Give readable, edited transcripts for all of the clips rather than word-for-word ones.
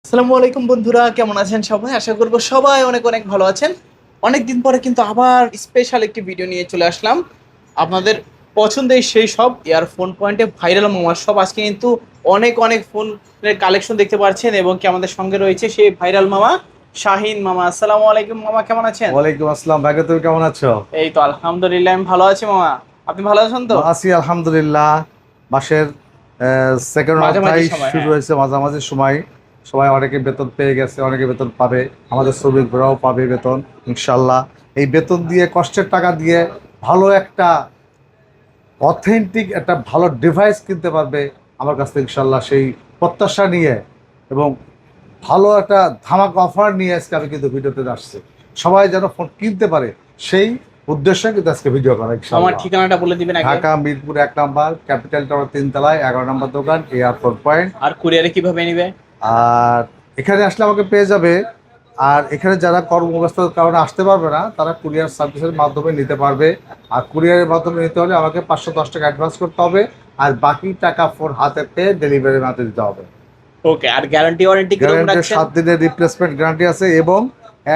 আসসালামু আলাইকুম বন্ধুরা, কেমন আছেন সবাই? আশা করবো সবাই অনেক অনেক ভালো আছেন। অনেকদিন পরে কিন্তু আবার স্পেশাল একটি ভিডিও নিয়ে চলে আসলাম। আপনাদের পছন্দের সেই সব ইয়ারফোন পয়েন্টে ভাইরাল মামার সব আজকে কিন্তু অনেক অনেক ফোনের কালেকশন দেখতে পাচ্ছেন এবং কি আমাদের সঙ্গে রয়েছে সেই ভাইরাল মামা শাহিন মামা। আসসালামু আলাইকুম মামা, কেমন আছেন? ওয়ালাইকুম আসসালাম ভাই, তুমি কেমন আছো? এই তো আলহামদুলিল্লাহ, আমি ভালো আছি মামা। আপনি ভালো আছেন তো? আছি আলহামদুলিল্লাহ। মাসের সেকেন্ড মাঝামাঝি অধ্যায় সময়, শুরু হ্যাঁ। হয়েছে, মাঝামাঝি সময়। সবাই অনেকে বেতন পেয়ে গেছে, অনেকে বেতন পাবে, আমাদের শ্রমিকরাও পাবে বেতন ইনশাল্লাহ। এই বেতন দিয়ে, কষ্টের টাকা দিয়ে ভালো একটা অথেন্টিক একটা ভালো ডিভাইস কিনতে পারবে আমার কাছ থেকে ইনশাল্লাহ, সেই প্রত্যাশা নিয়ে এবং ভালো একটা ধামাকা অফার নিয়ে আজকে আমি কিন্তু ভিডিওতে আসছি। সবাই যেন ফোন কিনতে পারে সেই উদ্দেশ্যে কিন্তু আজকে ভিডিও করা আমার ইনশাল্লাহ। ঠিকানাটা বলে দিবেন আগে। ঢাকা মিরপুর 1 নম্বর, ক্যাপিটাল টাওয়ার 3 তলায়, 11 নম্বর দোকান, এয়ারপোর্ট পয়েন্ট। আর কুরিয়ারে কিভাবে নিবে? আর এখানে আসলে আমাকে পেয়ে যাবে। আর এখানে যারা কর্মব্যস্ততার কারণে আসতে পারবে না, তারা কুরিয়ার সার্ভিসের মাধ্যমে নিতে পারবে। আর কুরিয়ারের মাধ্যমে নিতে হলে আমাকে 510 টাকা অ্যাডভান্স করতে হবে, আর বাকি টাকা ফোন হাতে পেয়ে ডেলিভারির মাধ্যমে দিতে হবে। ওকে, আর গ্যারান্টি ওয়ারেন্টি কিরকম গ্যারান্টি রাখছেন? 7 দিনের রিপ্লেসমেন্ট গ্যারান্টি আছে এবং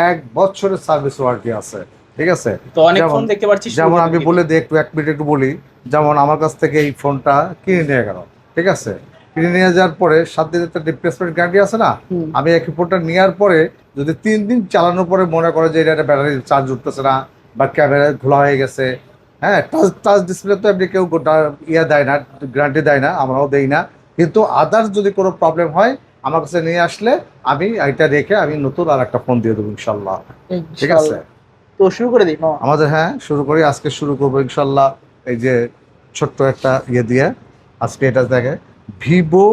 1 বছরের সার্ভিস ওয়ারেন্টি আছে। ঠিক আছে? তো অনেক যেমন ফোন দেখতে পাচ্ছি শুরু যেমন কত আমি থেকে? বলে দিই, একটু 1 মিনিট একটু বলি। যেমন আমার কাছ থেকে এই ফোনটা কিনে নিয়ে গেল, ঠিক আছে? কিনে নিয়ে যাওয়ার পরে 7 দিনের একটা রিপ্লেসমেন্ট গ্যারান্টি আছে না? হুম। আমি এই ফোনটা নেওয়ার পরে যদি 3 দিন চালানোর পরে মনে করে যে এটা ব্যাটারি চার্জ উঠতেছে না বা ক্যামেরা খোলা হয়ে গেছে, হ্যাঁ, টাচ টাচ ডিসপ্লে তো এমনি কেউ ইয়ে দেয় না, গ্যারান্টি দেয় না, আমরাও দেই না। কিন্তু আদার্স যদি কোনো প্রবলেম হয় আমার কাছে নিয়ে আসলে আমি এটা রেখে আমি নতুন আর একটা ফোন দিয়ে দেবো ইনশাল্লাহ। ঠিক আছে? ইনশাআল্লাহ। তো শুরু করে দিই মামা। আমাদের, হ্যাঁ, শুরু করি। আজকে শুরু করবো ইনশাল্লাহ এই যে ছোট্ট একটা ইয়ে দিয়ে। আজকে এটা দেখে ভিভো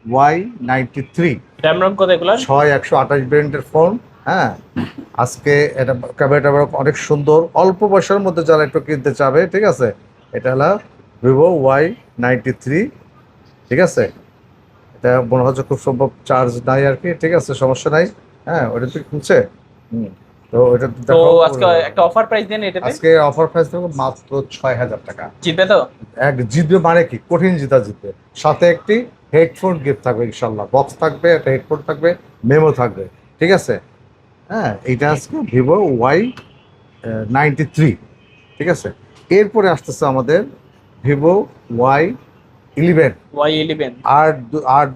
Y93, র্যাম রম কত এগুলার? 6128 ব্র্যান্ডের ফোন। হ্যাঁ, আজকে এটা ক্যামেরাটা অনেক সুন্দর, অল্প পয়সার মধ্যে যারা একটু কিনতে চাবে, ঠিক আছে? এটা হলো ভিভো Y93। ঠিক আছে? এটা মনে হচ্ছে খুব সম্ভব চার্জ নাই আর কি, ঠিক আছে, সমস্যা নাই। হ্যাঁ, ওটা তো খুলছে। হুম। তো এটা তো দেখো। আজকে একটা অফার প্রাইস দেন এটাতে। আজকে অফার প্রাইস দেবো মাত্র 6000 টাকা। জিতবে তো? জিতবে মানে কি, কঠিন জিতা জিতবে। সাথে একটি হেডফোন গিফট থাকবে ইনশাল্লাহ, বক্স থাকবে, একটা হেডফোন থাকবে, মেমো থাকবে। ঠিক আছে? হ্যাঁ, এইটা আজকে ভিভো Y93। ঠিক আছে? এরপরে আসতেছে আমাদের ভিভো Y11। Y11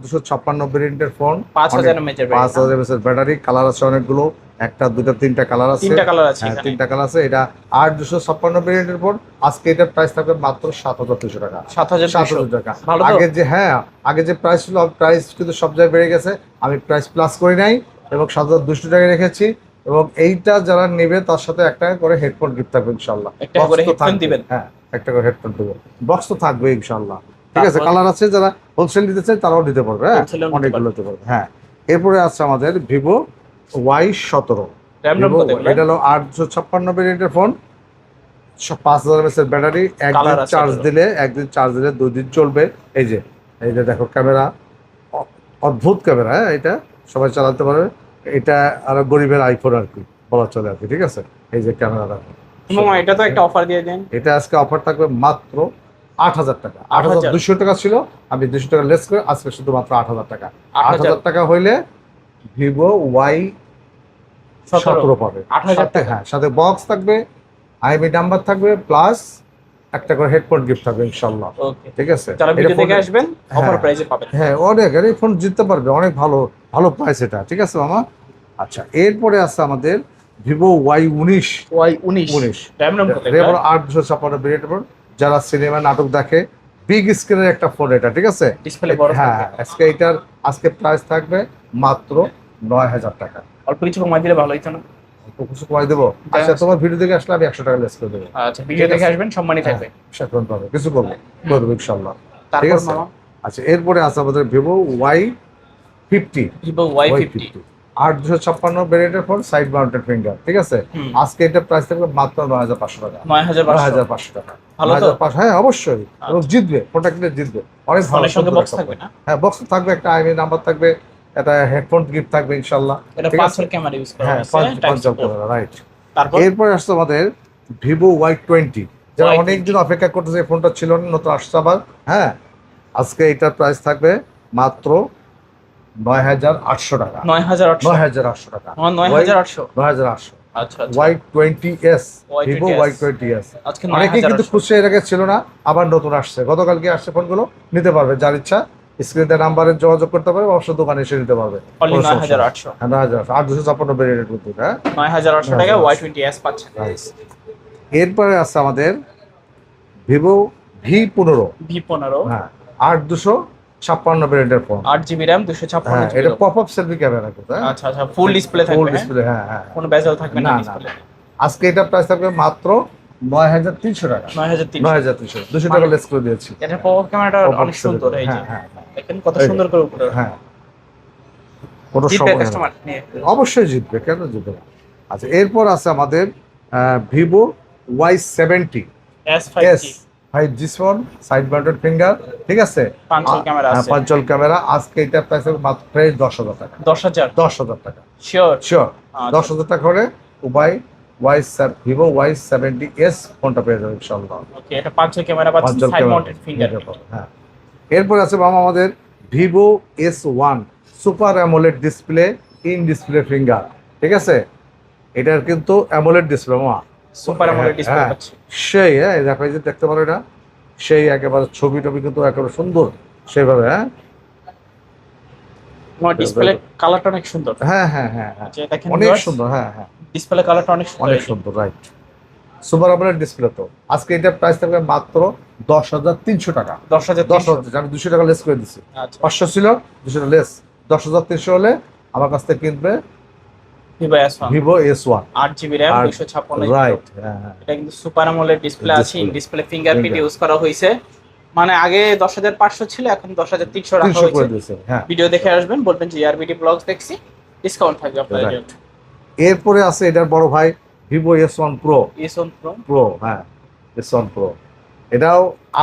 256 ভেরিয়েন্টের ফোন। 5000 এমএএইচ এর ব্যাটারি। 5000 mAh battery. কালার আছে অনেকগুলো, একটা দুটা তিনটা কালার আছে। তিনটা কালার আছে হ্যাঁ, এখানে। 3টা কালার আছে। এটা 256 ভেরিয়েন্টের ফোন। আজকে এটার প্রাইস থাকবে মাত্র 7200 টাকা। 7200 টাকা। ভালো তো? আগে যে, হ্যাঁ, আগে যে প্রাইস ছিল, প্রাইস কিন্তু সব জায়গায় বেড়ে গেছে। আমি প্রাইস প্লাস করি নাই এবং 7200 টাকায় রেখেছি। এবং এইটা যারা নেবে তার সাথে একটা করে হেডফোন গিফট থাকবে ইনশাল্লাহ। একটা বক্স করে তো হেডফোন থাকবে, দিবেন। হ্যাঁ, একটা করে হেডফোন দেবো। বক্স তো থাকবে ইনশাল্লাহ। ঠিক আছে? তারপর কালার আছে, যারা হোলসেল নিতে চায় তারাও নিতে পারবে। হ্যাঁ, হোলসেলও নিতে অনেকগুলো পারবে। নিতে পারবে। হ্যাঁ, এরপরে আছে আমাদের Vivo Y17। RAM ROM Vivo, কত এগুলা? এটা হলো 856 ভেরিয়েন্টের ফোন। 5000 এমএএইচ এর ব্যাটারি। কালার আছে একদিন চার্জ দিলে 2 দিন চলবে। এই যে, এই যে দেখো ক্যামেরা, অদ্ভুত ক্যামেরা। হ্যাঁ, এটা সবাই চালাতে পারবে। এটা আরো গরিবের আইফোন আর কি বলা চলে আর কি। ঠিক আছে? এই যে ক্যামেরাটা, মামা এটা তো একটা অফার দিয়ে দেন। এটা আজকে অফার থাকবে মাত্র 8000 টাকা। 8000। 8200 টাকা ছিল, আমি 200 টাকা লেস করে আজকে শুধু মাত্র 8000 টাকা। 8000 8000 টাকা হইলে ভিভো Y17 পাবে। 8000 সাথে, টাকা। হ্যাঁ, সাথে বক্স থাকবে, আইএমই নাম্বার থাকবে, প্লাস একটা করে হেডফোন গিফট থাকবে ইনশাল্লাহ। ওকে, ঠিক আছে? যারা ভিডিও এটা দেখে আসবেন অফার হ্যাঁ, প্রাইসে পাবেন। হ্যাঁ, অনেক, এই ফোন জিততে পারবে, অনেক ভালো ভালো প্রাইস এটা। ঠিক আছে মামা? আচ্ছা, এরপরে আছে আমাদের Vivo Y19। Y19 RAM ROM কত রেবল এগুলা? 8256 ভেরিয়েন্ট ফোন। যারা সিনেমা নাটক দেখে, বিগ স্ক্রিনের একটা ফোন এটা। ঠিক আছে? ডিসপ্লে বড় হ্যাঁ, থাকবে। আজকে এটার প্রাইস থাকবে মাত্র 9000 টাকা। অল্প কিছু কমাই দিলে ভালো হইতো না? তো কিছু কমাই দেবো। আচ্ছা, তোমার ভিডিও দেখে আসলে আমি 100 টাকা লেস করে দেবো। আচ্ছা, ভিডিও ঠিক দেখে আছে? আসবেন, সম্মানই থাকবে। সেরকম পাবে, কিছু করবো, করবো ইনশাল্লাহ। ঠিক তারপর আছে? মামা আচ্ছা, এরপরে আছে আমাদের ভিভো Y50। Vivo Y50। 8256 ভেরিয়েন্টের ফোন, সাইড মাউন্টেড ফিঙ্গার। ঠিক আছে? হুম। আজকে এটা প্রাইস থাকবে মাত্র 9500 টাকা। 9500। 9500 টাকা। ভালো তো? 9500, হ্যাঁ, অবশ্যই। এবং জিতবে, ফোনটা কিনলে জিতবে। অনেক ভালো ফোনের সঙ্গে সুন্দর বক্স একটা থাকবে ফোন। না? হ্যাঁ, বক্স থাকবে, একটা আইএমই নাম্বার থাকবে, একটা হেডফোন গিফট থাকবে ইনশাল্লাহ। এটা ঠিক আছে? পাঁচের ক্যামেরা ইউজ করা হ্যাঁ, হয়েছে, type C port. Camera, right. তারপর এরপরে আসছে আমাদের ভিভো Y20। যারা Y20 অনেকদিন অপেক্ষা করতেছে, এই ফোনটা ছিল না, নতুন আসছে আবার। হ্যাঁ, আজকে এটার প্রাইস থাকবে মাত্র 9,800 টাকা। 9,800 9,800 টাকা। 9,800 9,800। আচ্ছা আচ্ছা Y20s, Vivo Y20s Y20s। আজকে অনেকেই কিন্তু 9,800 খুচরা এর আগে ছিল না, আবার নতুন আসছে, গতকালকে আসছে ফোনগুলো, নিতে পারবে, যার ইচ্ছা স্ক্রিনে নাম্বারে যোগাযোগ করতে পারবে, অবশ্যই দোকানে এসে নিতে পারবে। অনলি 9,800 হ্যাঁ 9,800, 8,256 ভেরিয়েন্টের কিন্তু, হ্যাঁ 9,800 টাকায় Y20s পাচ্ছেন। Nice। এরপরে আছে আমাদের ভিভো V15। V15 হ্যাঁ 8,256 ভেরিয়েন্টের ফোন। 8 GB RAM 256 হ্যাঁ GB এটা ROM। Pop up selfie camera কিন্তু, হ্যাঁ আচ্ছা আচ্ছা ফুল ডিসপ্লে ফুল থাকবে, ডিসপ্লে, হ্যাঁ হ্যাঁ। কোনো বেজেল থাকবে না না না ডিসপ্লে। আজকে এটা প্রাইস থাকবে মাত্র 9,300 টাকা। 9,300 9,300, 200 টাকা লেস করে দিয়েছি। এটা পপ ক্যামেরাটা Pop-up অনেক সুন্দর, এই যে হ্যাঁ হ্যাঁ হ্যাঁ। দেখেন কত এই যে, সুন্দর করে উপরে হ্যাঁ কোনো জিতবে সময় কাস্টমার নিয়ে। অবশ্যই জিতবে, কেন জিতবে না। আচ্ছা এরপর আছে আমাদের Vivo Y70 S5G 5G phone, side mounted finger, ঠিক আছে, পাঞ্চল ক্যামেরা আছে। পাঞ্চল ক্যামেরা। আজকে এটা প্রাইস মাত্র 10,000 টাকা। 10,000 10,000 টাকা শিওর। শিওর। আচ্ছা। 10,000 টাকা হলে ভিভো Y70s ফোনটা পেয়ে যাবে ইনশাআল্লাহ। ওকে এটা পাঞ্চল ক্যামেরা পাচ্ছেন, পাঞ্চল সাইড ক্যামেরা, মাউন্টেড ফিঙ্গার। হ্যাঁ। এরপর আছে মামা আমাদের Vivo S1 super AMOLED display, in display finger, ঠিক আছে, এটার কিন্তু অ্যামোলেড ডিসপ্লে মামা, সুপার অ্যামোলেড ডিসপ্লে হ্যাঁ, পাচ্ছেন। সেই, হ্যাঁ দেখো এই যে দেখতে পারো এটা, সেই একেবারে ছবি টবি কিন্তু একেবারে সুন্দর সেইভাবে, হ্যাঁ তোমার ডিসপ্লে কালারটা অনেক সুন্দর। হ্যাঁ হ্যাঁ হ্যাঁ হ্যাঁ যে দেখেন অনেক সুন্দর, হ্যাঁ হ্যাঁ ডিসপ্লে কালারটা অনেক সুন্দর। অনেক সুন্দর, রাইট। সুপার অ্যামোলেড ডিসপ্লে তো আজকে এটা প্রাইস থাকবে মাত্র 10,300 টাকা। 10,300 10,000, আমি 200 টাকা লেস করে দিচ্ছি। আচ্ছা 500 ছিল, 200 টাকা লেস, 10,300 হলে আমার কাছ থেকে কিনবে Vivo S1 Vivo S1। 8 GB RAM 256 GB right, হ্যাঁ হ্যাঁ এটা কিন্তু সুপার অ্যামোলেড ডিসপ্লে আছে, in display fingerprint Finger। Use করা হয়েছে। মানে আগে 10,500 ছিল, এখন 10,300 রাখা 300 করে হয়েছে। দিয়েছে, হ্যাঁ। ভিডিও দেখে আসবেন, বলবেন যে আরবিডি ব্লগস দেখছি, ডিসকাউন্ট থাকবে আপনাদের Right. জন্য। এরপরে আছে এটার বড় ভাই Vivo S1 Pro। S1 Pro pro, হ্যাঁ S1 Pro, এটাও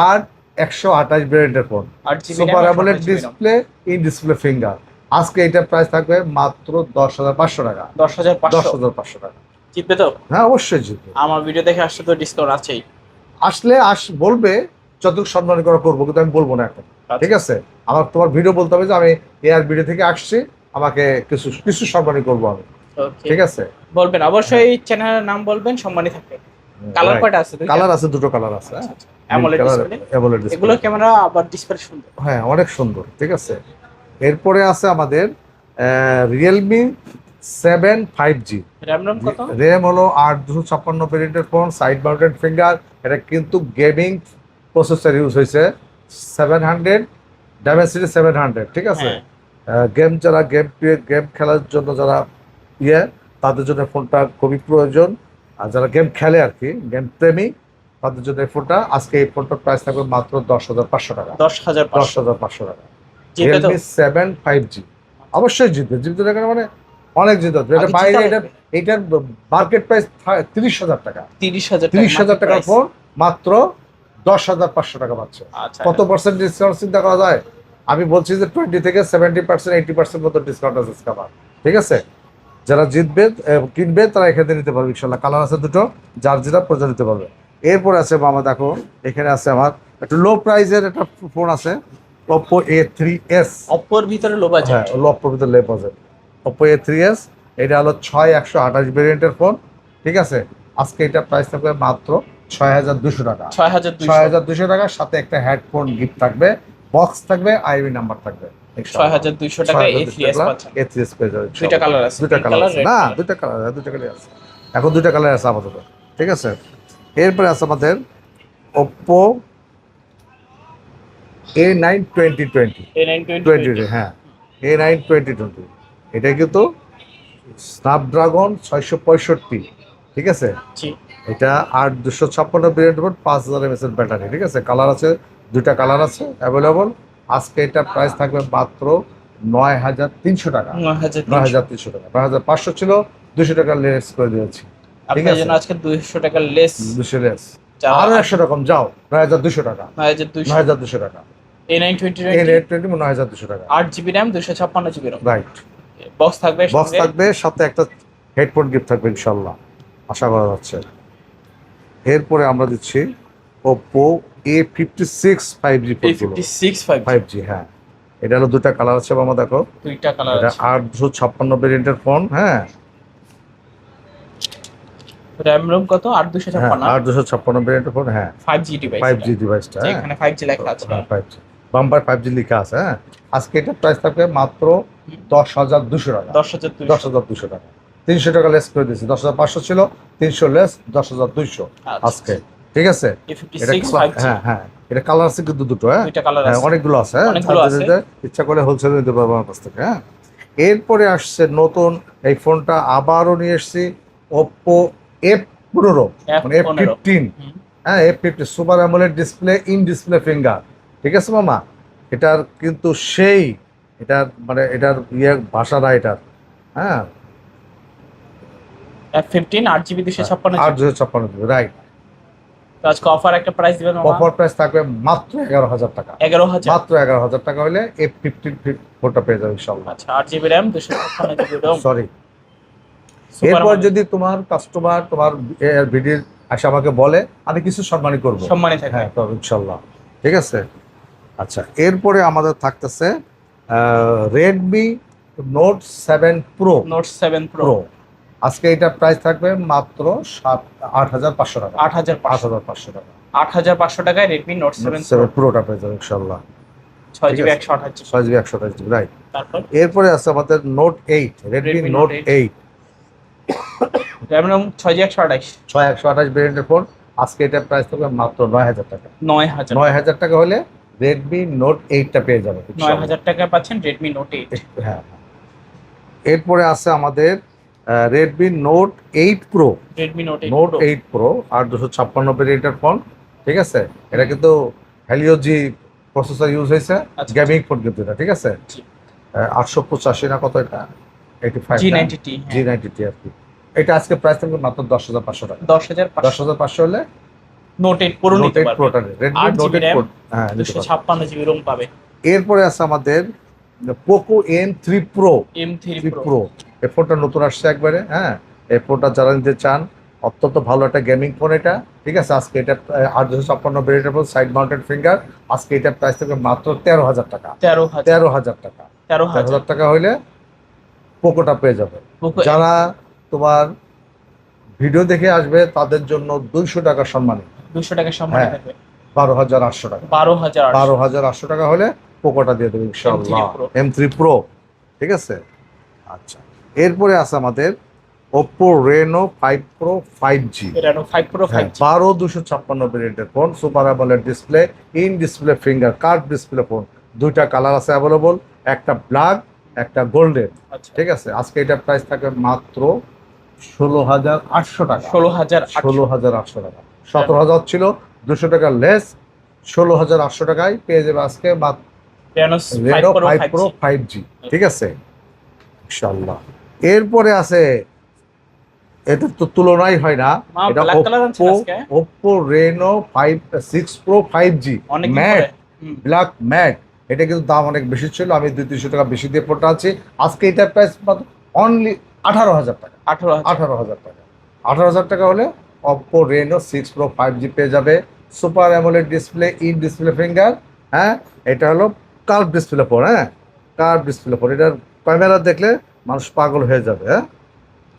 128 ভেরিয়েন্টের phone, 8 GB super RAM AMOLED 28 GB RAM। Display, in display finger. আজকে এটার প্রাইস থাকবে মাত্র 10,500 টাকা। 10,500 10,500 টাকা, জিতবে তো? হ্যাঁ অবশ্যই জিতবে। আমার ভিডিও দেখে আসলে তো ডিসকাউন্ট আছেই। আসলে বলবে যতটুকু সম্মান করা করবো, কিন্তু আমি বলবো না এখন, আচ্ছা। ঠিক আছে। আমার তোমার ভিডিও বলতে হবে যে আমি এআর ভিডিও থেকে আসছি, আমাকে কিছু কিছু সম্মানই করবো আমি, ওকে ঠিক আছে। বলবেন অবশ্যই, চ্যানেলের নাম বলবেন, সম্মানই থাকবে। Colour Right. কয়টা আছে? দুইটা? কালার আছে, দুটো কালার আছে, আচ্ছা, আচ্ছা। AMOLED display? AMOLED display। এগুলো ক্যামেরা আবার ডিসপ্লে সুন্দর। হ্যাঁ অনেক সুন্দর, ঠিক আছে। এরপরে আছে আমাদের রিয়েলমি 7 5G। RAM ROM কত? র্যাম হলো 8,256 ভেরিয়েন্টের ফোন, সাইড মাউন্টেড ফিঙ্গার। এটা কিন্তু গেমিং প্রসেসর ইউজ হয়েছে, 700 ডাইমেনসিটি 700, ঠিক আছে। গেম যারা গেম খেলার জন্য যারা তাদের জন্য ফোনটা খুবই প্রয়োজন, আর যারা গেম খেলে আর কি, গেম প্রেমী, তাদের জন্য এই ফোনটা, আজকে এই ফোনটার প্রাইস থাকবে মাত্র 10,500 টাকা। 10,500 10,500 টাকা। জিতবে তো? রিয়েলমি 7 5G অবশ্যই জিতবে, জিতবে না কেন, মানে অনেক জিতবে। এটা আগে বাইরে জিতা লাগবে। এটার মার্কেট প্রাইস 30,000 টাকা। 30,000 30,000 টাকার price। ফোন মাত্র 10,500 টাকা পাচ্ছে। আচ্ছা কত পার্সেন্ট ডিসকাউন্ট চিন্তা করা যায়? আমি বলছি যে 20 থেকে 70%, 80% মতো ডিসকাউন্ট আছে আমার, ঠিক আছে। যারা জিতবে কিনবে তারা এখানে নিতে পারবে ইনশাল্লাহ। কালার আছে দুটো, যার যেটা প্রয়োজন নিতে পারবে। এরপর আছে মামা দেখো, এখানে আছে আমার একটু লো প্রাইজের একটা ফোন আছে, Oppo A3s। অপোর ভিতরে লো বাজেট। হ্যাঁ Oppo ভিতরে লো বাজেট, Oppo A3s। এটা হলো 6,128 ভেরিয়েন্টের ফোন, ঠিক আছে। আজকে এটা প্রাইস থাকবে মাত্র 6,200 টাকা। 6,200 6,200 টাকার সাথে একটা হেডফোন গিফট থাকবে, বক্স থাকবে, আইবি নাম্বার থাকবে। 6,200 টাকায় A3s পাচ্ছেন। A3s পেয়ে যাবে। দুইটা কালার আছে, দুইটা pink কালার color, আছে, red না color। দুইটা কালার, দুইটা কালার আছে এখন, দুইটা কালার আছে আপাতত, ঠিক আছে। এরপরে আছে আমাদের Oppo A9 2020। A9 20, হ্যাঁ A9 2020, এটা কিন্তু স্ন্যাপড্রাগন 665, ঠিক আছে। জি এটা 8,256 ভেরিয়েন্ট, 5,000 mAh এর ব্যাটারি, ঠিক আছে। কালার আছে, দুইটা কালার আছে অ্যাভেলেবল। আজকে এটা প্রাইস থাকবে মাত্র 9,300 টাকা। 9,300 9,300 টাকা, 9,500 ছিল, 200 টাকা লেস করে দিয়েছি, ঠিক আপনার আছে। জন্য আজকে 200 টাকা লেস। 200 লেস, আরো 100 টাকা কম, যাও 9,200 টাকা। 9,200 9,200 টাকা। A9 2020 A9 9,200 টাকা, 8 GB RAM 256 GB ROM। Right. Box থাকবে বক্স সঙ্গে। থাকবে, সাথে একটা হেডফোন গিফট থাকবে ইনশাল্লাহ, আশা করা যাচ্ছে। এরপরে আমরা দিচ্ছি Oppo A56 5G ফোনগুলো। A56 5G 5G, হ্যাঁ এটা হলো দুটা কালার আছে মামা, দেখো দুইটা কালার এটা আছে। 856 ভেরিয়েন্টের ফোন। হ্যাঁ, RAM ROM কত? 8256 856 ভেরিয়েন্টের ফোন। হ্যাঁ, 5G ডিভাইস, 5G ডিভাইসটা। হ্যাঁ, এখানে 5G লেখা আছে। হ্যাঁ 5G বাম্পার 5G লেখা আছে। হ্যাঁ, আজকে এটা প্রাইস থাকবে মাত্র 10,200 টাকা। 10,200। 10,200 টাকা, 300 টাকা লেস করে দিয়েছি। 10,500 ছিল, 300 লেস, 10,200 আজকে। ঠিক আছে, এটা A56 5G। হ্যাঁ হ্যাঁ, এটা কালার আছে কিন্তু দুটো। হ্যাঁ, দুইটা কালার হ্যাঁ আছে, অনেকগুলো আছে। হ্যাঁ, অনেকগুলো আছে। ইচ্ছা করলে হোলসেল নিতে পারবো আমার কাছ থেকে। হ্যাঁ, এরপরে আসছে নতুন এই ফোনটা আবারও নিয়ে এসেছি, Oppo F15, মানে F15। হ্যাঁ, F50 super AMOLED display, in display finger. ঠিক আছে মামা, এটার কিন্তু সেই এটার মানে এটার ভাষা না এটার। হ্যাঁ, F15 8GB 256GB। 8,256 রাইট। তো আজকে অফার একটা প্রাইস দিবেন মামা? অফার প্রাইস থাকবে মাত্র 11,000 টাকা। 11,000 মাত্র 11,000 টাকা হলে F15 ফোনটা পেয়ে যাবে ইনশাআল্লাহ। আচ্ছা, 8GB RAM 256GB ROM। Sorry, এরপর যদি তোমার কাস্টমার তোমার ভিডিওর আসে আমাকে বলে, আমি কিছু সম্মানী করবো। সম্মানী থাকবে। হ্যাঁ, তবে ইনশাআল্লাহ। ঠিক আছে। আচ্ছা, এরপরে আমাদের থাকতেছে Redmi note 7 pro. Note 7 pro. আজকে এটা প্রাইস থাকবে মাত্র 8,500 টাকা। 8,500 টাকা। 8,500 টাকায় রেডমি নোট 7 7 প্রোটা পেয়ে যাবে ইনশাআল্লাহ। 6GB 128GB। 6GB 128GB right. তারপর এরপরে আছে আমাদের note 8, Redmi Note 8। RAM ROM 6GB 128। 6/128 ভেরিয়েন্টের ফোন। আজকে এটা প্রাইস থাকবে মাত্র 9,000 টাকা। 9,000 টাকা হলে রেডমি নোট 8টা পেয়ে যাবে। 9,000 টাকায় পাচ্ছেন রেডমি নোট 8। হ্যাঁ, এরপরে আছে আমাদের Redmi Note 8 Pro. Redmi Note Note 8 Pro 8,256 ভেরিয়েন্টের ফোন। ঠিক আছে, এটা কিন্তু হেলিও জি প্রসেসর ইউজ হয়েছে, আচ্ছা। গেমিং ফোন কিন্তু এটা। ঠিক আছে, জি। 885 না কত এটা, 85 G90T। G90T আর কি। এটা আজকে প্রাইস থাকবে মাত্র 10,500 টাকা। 10,500। 10,500 হলে নোট 8 প্রো নিতে নোট 8 প্রোটা পারবেন। Redmi 8GB note 8 RAM, pro. হ্যাঁ, 256GB ROM পাবে। এরপরে আছে আমাদের Poco M3 pro. M3 pro. Pro এই ফোনটা নতুন আসছে একবারে। হ্যাঁ, এই ফোনটা যারা নিতে চান, অত্যন্ত ভালো একটা গেমিং ফোন এটা। ঠিক আছে, আজকে এটা 8,256 ভেরিয়েন্টের ফোন, সাইড মাউন্টেড ফিঙ্গার। আজকে এটা প্রাইস থাকবে মাত্র 13,000 টাকা। 13,000 টাকা। 13,000 টাকা হইলে পোকোটা পেয়ে যাবে। যারা তোমার ভিডিও দেখে আসবে তাদের জন্য 200 টাকা সম্মানী। 200 টাকা সম্মানী থাকবে। 12,800 টাকা। 12,800 টাকা হলে পোকোটা দিয়ে দেবে ইনশাআল্লাহ। M3 pro. ঠিক আছে। আচ্ছা, এরপরে আছে আমাদের Oppo Reno 5 Pro 5G। Reno 5 Pro 5G 12,256 ভেরিয়েন্টের phone, super AMOLED display, in display finger, curve display phone. দুইটা কালার আছে অ্যাভেলেবল, একটা ব্ল্যাক, একটা গোল্ডেন। আচ্ছা। ঠিক আছে, আজকে এটা প্রাইস থাকে মাত্র 16,800 টাকা। 16,800 টাকা। 17,000 ছিল, 200 টাকা লেস, 16,800 টাকায় পেয়ে যাবে আজকে Reno 5 Pro 5G। ঠিক আছে ইনশাআল্লাহ। এরপরে আছে, এটা তো তুলনাই হয় না, এটা Oppo Reno 6 Pro 5G matte, black matte. এটা কিন্তু দাম অনেক বেশি ছিল, আমি 200-300 টাকা বেশি দিয়ে ফোনটা আছি। আজকে এটা প্রাইস অনলি 18,000 টাকা। 18,000 টাকা। 18,000 টাকা হলে Oppo Reno 6 Pro 5G পেয়ে যাবে। Super AMOLED display, in display finger. হ্যাঁ, এটা হলো কার্ভ ডিসপ্লে ফোন। হ্যাঁ, কার্ভ ডিসপ্লে ফোন। এটার ক্যামেরা দেখলে মানুষ পাগল হয়ে যাবে। হ্যাঁ,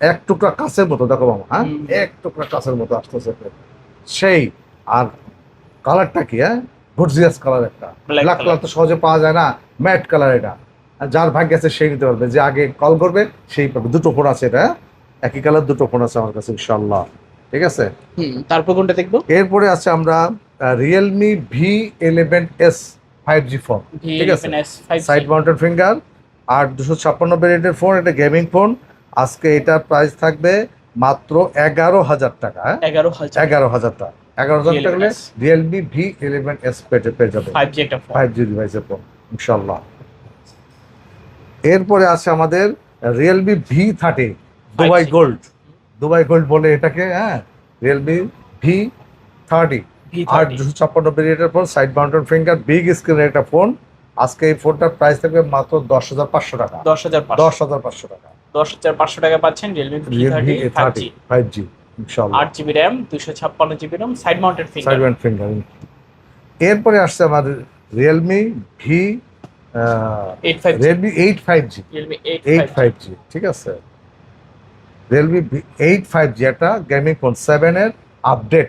এক টুকরা কাঁচের মতো, দেখো মামা। হ্যাঁ, এক টুকরা কাঁচের মতো আসতেছে সেই। আর কালারটা কি? হ্যাঁ, গর্জিয়াস কালার একটা। ব্ল্যাক কালার তো সহজে পাওয়া যায় না, ম্যাট কালার এটা। যার ভাগ্য আছে সেই নিতে পারবে, যে আগে কল করবে সেই পাবে। দুটো ফোন আছে এটা, একই কালার দুটো ফোন আছে আমার কাছে ইনশাআল্লাহ। ঠিক আছে, তারপর কোনটা দেখবো? এরপরে আছে আমরা Realme V11s 5G ফোন। ঠিক আছে, সাইড মাউন্টেড ফিঙ্গার, 8,256 ভেরিয়েন্টের ফোন। এটা গেমিং ফোন। আজকে এটা প্রাইস থাকবে মাত্র 11,000 টাকা। 11,000 টাকা। 11,000 টাকা হলে Realme V11s পেয়ে যাবে 5G ডিভাইসের ফোন ইনশাআল্লাহ। এরপরে আছে আমাদের Realme V30 Dubai gold. Dubai gold বলে এটাকে। হ্যাঁ, Realme V30 8,256 ভেরিয়েন্টের phone, side mounted finger, big স্ক্রিনের একটা ফোন। আজকে এই ফোনটার প্রাইস থাকবে মাত্র 10,500 টাকা। 10,500 টাকা। 10,500 টাকা পাচ্ছেন Realme V30 5G ইনশাআল্লাহ। 8GB RAM, 256GB ROM, side mounted finger. এরপরে আসছে আমাদের Realme 85G Realme 85G, Realme 85G, ঠিক আছে। রিয়েলমি 85G একটা গেমিং ফোন 7 এর আপডেট।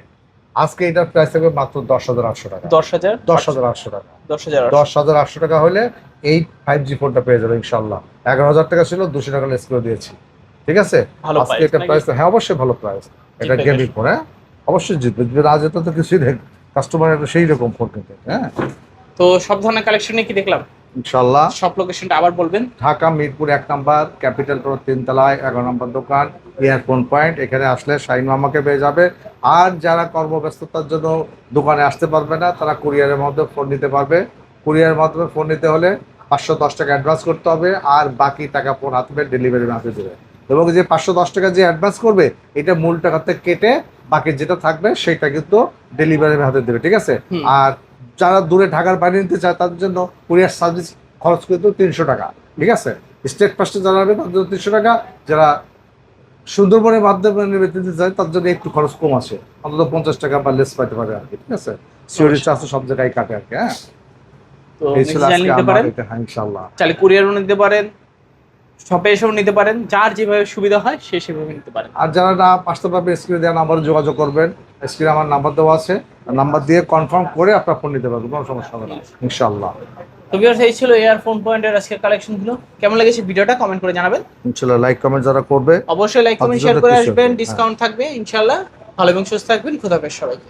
আজকে এটার প্রাইস থাকবে মাত্র 10,800 টাকা। 10,000 10,800 টাকা। 10,000 10,800 টাকা হলে এই 5G ফোনটা পেয়ে যাবে ইনশাল্লাহ। 11,000 টাকা ছিল, 200 টাকা লেস করে দিয়েছি, ঠিক আছে। ভালো আজকে price এটা নাকি? প্রাইস, হ্যাঁ অবশ্যই ভালো প্রাইস। এটা জিতবে গেমিং বেশ। ফোন, হ্যাঁ অবশ্যই জিতবে। যদি না যেত তো কিছুই দেখ, কাস্টমার একটা সেই রকম ফোন কিনতে, হ্যাঁ তো সব ধরনের কালেকশনে কি দেখলাম, ইনশাল্লাহ। সব লোকেশনটা আবার বলবেন। Dhaka Mirpur 1 number, capital road 3 তলায় 11 নম্বর দোকান, ইয়ারফোন পয়েন্ট। এখানে আসলে শাইন মামাকে পেয়ে যাবে। আর যারা কর্মব্যস্ততার জন্য দোকানে আসতে পারবে না, তারা কুরিয়ারের মাধ্যমে ফোন নিতে পারবে। কুরিয়ারের মাধ্যমে ফোন নিতে হলে 510 টাকা অ্যাডভান্স করতে হবে, আর বাকি টাকা ফোন হাতে ডেলিভারি হাতে দেবে। এবং যে 510 টাকা যে অ্যাডভান্স করবে, এটা মূল টাকাতে কেটে বাকি যেটা থাকবে সেটা কিন্তু ডেলিভারির হাতে দেবে, ঠিক আছে। হুম। আর যারা দূরে ঢাকার বাইরে নিতে চায় তাদের জন্য কুরিয়ার সার্ভিস খরচ কিন্তু 300 টাকা, ঠিক আছে। স্টেট ফার্স্টে যারা নেবে তাদের জন্য 300 টাকা, যারা সুন্দরবনের মাধ্যমে নিতে চায় তার জন্য একটু খরচ কম আছে, অন্তত 50 টাকা বা লেস পাইতে পারে আর কি, ঠিক আছে। সিওরি চার্জ সব জায়গায় কাটে আর কি, হ্যাঁ। তো এই ছিল নিজে আজকে নিতে আমার পারেন, এটা, হ্যাঁ ইনশাআল্লাহ। চাইলে কুরিয়ারও নিতে পারেন, শপে এসেও নিতে পারেন, যার যেভাবে সুবিধা হয় সে সেভাবে নিতে পারেন। আর যারা না আসতে পারবে, স্ক্রিনে দেওয়া নাম্বারে যোগাযোগ করবেন। স্ক্রিনে আমার নাম্বার দেওয়া আছে, নাম্বার দিয়ে কনফার্ম করে আপনার ফোন নিতে পারবেন, কোনো সমস্যা হবে না ইনশাআল্লাহ। তো ভিউয়ার্স, এই ছিল এয়ারফোন পয়েন্টের আজকের কালেকশনগুলো। কেমন লেগেছে ভিডিওটা কমেন্ট করে জানাবেন। ইনশাআল্লাহ লাইক কমেন্ট যারা করবে অবশ্যই লাইক কমেন্ট তাদের শেয়ার জন্য করে খুশি আসবেন, হবো। ডিসকাউন্ট থাকবে ইনশাআল্লাহ। ভালো এবং সুস্থ থাকবেন, খোদা হাফেজ সবাইকে।